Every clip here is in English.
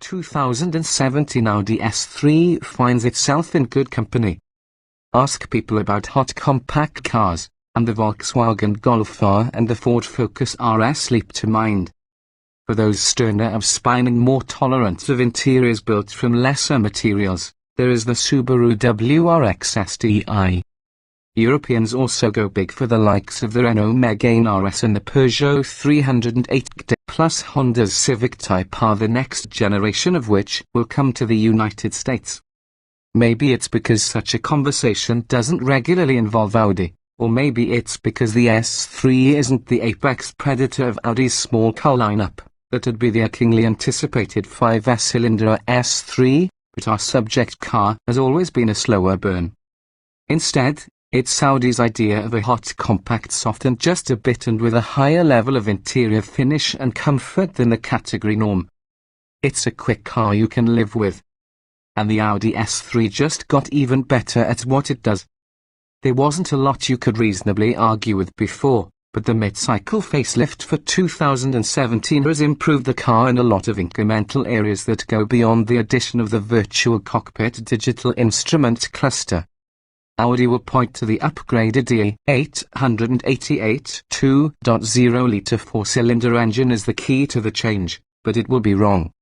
2017 Audi S3 finds itself in good company. Ask people about hot compact cars, and the Volkswagen Golf R and the Ford Focus RS leap to mind. For those sterner of spine and more tolerant of interiors built from lesser materials, there is the Subaru WRX STI. Europeans also go big for the likes of the Renault Megane RS and the Peugeot 308 plus Honda's Civic Type R, the next generation of which will come to the United States. Maybe it's because such a conversation doesn't regularly involve Audi, or maybe it's because the S3 isn't the apex predator of Audi's small car lineup, that would be the keenly anticipated 5-cylinder S3, but our subject car has always been a slower burn. Instead, it's Audi's idea of a hot compact softened just a bit and with a higher level of interior finish and comfort than the category norm. It's a quick car you can live with. And the Audi S3 just got even better at what it does. There wasn't a lot you could reasonably argue with before, but the mid-cycle facelift for 2017 has improved the car in a lot of incremental areas that go beyond the addition of the virtual cockpit digital instrument cluster. Audi will point to the upgraded A3 2.0-litre four-cylinder engine as the key to the change, but it will be wrong.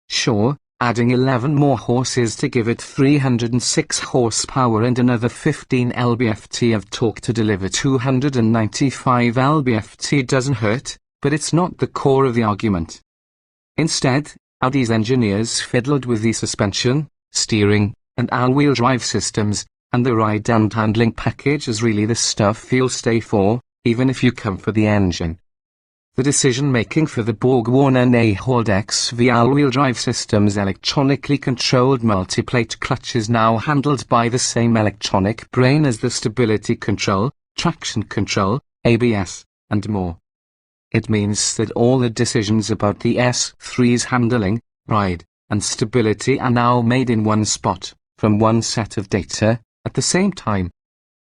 Sure, adding 11 more horses to give it 306 horsepower and another 15 lb-ft of torque to deliver 295 lb-ft doesn't hurt, but it's not the core of the argument. Instead, Audi's engineers fiddled with the suspension, steering, and all-wheel drive systems, and the ride and handling package is really the stuff you'll stay for, even if you come for the engine. The decision-making for the Borg-Warner Hold XV all-wheel drive system's electronically controlled multiplate clutch is now handled by the same electronic brain as the stability control, traction control, ABS, and more. It means that all the decisions about the S3's handling, ride, and stability are now made in one spot, from one set of data, at the same time.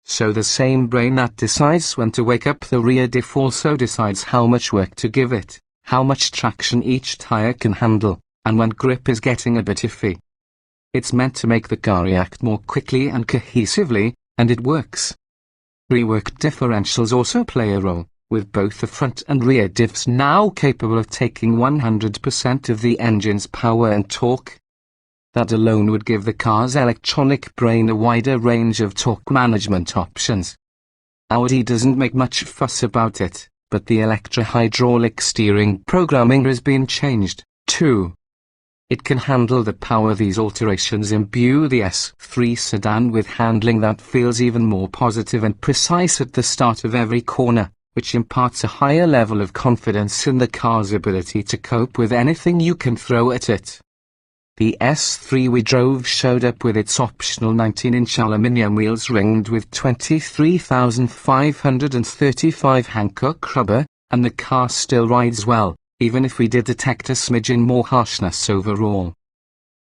So the same brain that decides when to wake up the rear diff also decides how much work to give it, how much traction each tire can handle, and when grip is getting a bit iffy. It's meant to make the car react more quickly and cohesively, and it works. Reworked differentials also play a role, with both the front and rear diffs now capable of taking 100% of the engine's power and torque. That alone would give the car's electronic brain a wider range of torque management options. Audi doesn't make much fuss about it, but the electro-hydraulic steering programming has been changed, too. It can handle the power these alterations imbue the S3 sedan with handling that feels even more positive and precise at the start of every corner, which imparts a higher level of confidence in the car's ability to cope with anything you can throw at it. The S3 we drove showed up with its optional 19-inch aluminium wheels ringed with 23,535 Hankook rubber, and the car still rides well, even if we did detect a smidgen more harshness overall.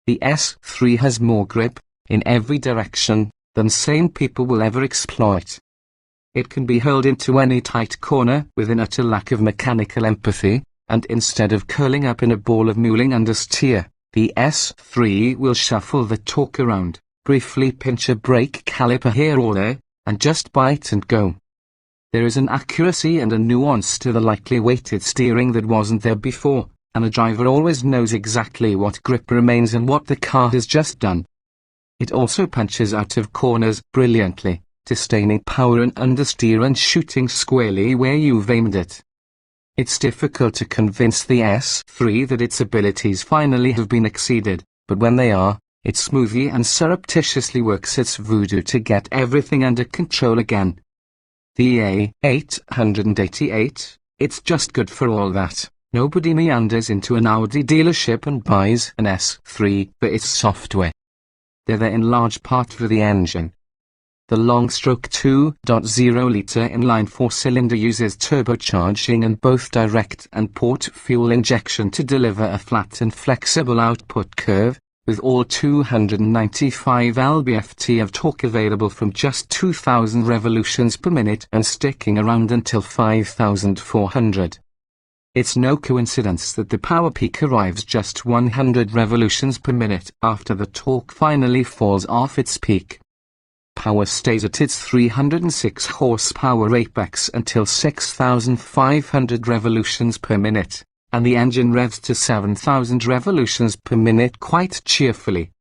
The S3 has more grip, in every direction, than sane people will ever exploit. It can be hurled into any tight corner with an utter lack of mechanical empathy, and instead of curling up in a ball of mulling understeer, the S3 will shuffle the torque around, briefly pinch a brake caliper here or there, and just bite and go. There is an accuracy and a nuance to the lightly weighted steering that wasn't there before, and a driver always knows exactly what grip remains and what the car has just done. It also punches out of corners brilliantly, sustaining power and understeer and shooting squarely where you've aimed it. It's difficult to convince the S3 that its abilities finally have been exceeded, but when they are, it smoothly and surreptitiously works its voodoo to get everything under control again. The A888, it's just good for all that. Nobody meanders into an Audi dealership and buys an S3 for its software. They're there in large part for the engine. The long-stroke 2.0-litre inline four-cylinder uses turbocharging and both direct and port fuel injection to deliver a flat and flexible output curve, with all 295 lb-ft of torque available from just 2,000 revolutions per minute and sticking around until 5,400. It's no coincidence that the power peak arrives just 100 revolutions per minute after the torque finally falls off its peak. Power stays at its 306 horsepower apex until 6,500 revolutions per minute, and the engine revs to 7,000 revolutions per minute quite cheerfully.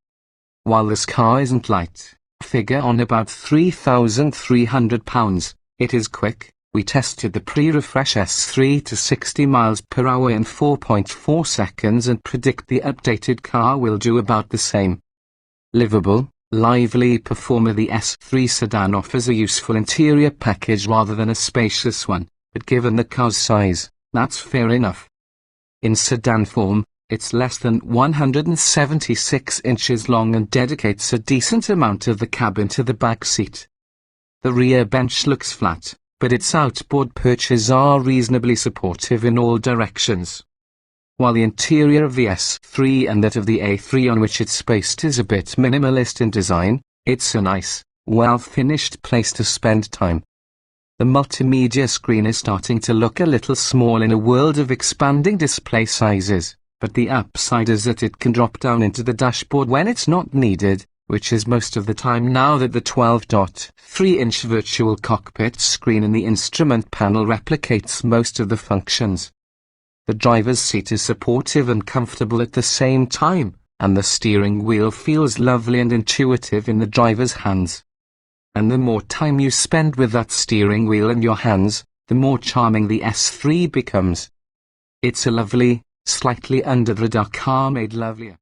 While this car isn't light, figure on about 3,300 pounds, it is quick. We tested the pre-refresh S3 to 60 miles per hour in 4.4 seconds and predict the updated car will do about the same. Livable, lively performer. The S3 sedan offers a useful interior package rather than a spacious one, but given the car's size, that's fair enough. In sedan form, it's less than 176 inches long and dedicates a decent amount of the cabin to the back seat. The rear bench looks flat, but its outboard perches are reasonably supportive in all directions. While the interior of the S3 and that of the A3 on which it's spaced is a bit minimalist in design, it's a nice, well-finished place to spend time. The multimedia screen is starting to look a little small in a world of expanding display sizes, but the upside is that it can drop down into the dashboard when it's not needed, which is most of the time now that the 12.3-inch virtual cockpit screen in the instrument panel replicates most of the functions. The driver's seat is supportive and comfortable at the same time, and the steering wheel feels lovely and intuitive in the driver's hands. And the more time you spend with that steering wheel in your hands, the more charming the S3 becomes. It's a lovely, slightly under-the-radar car made lovelier.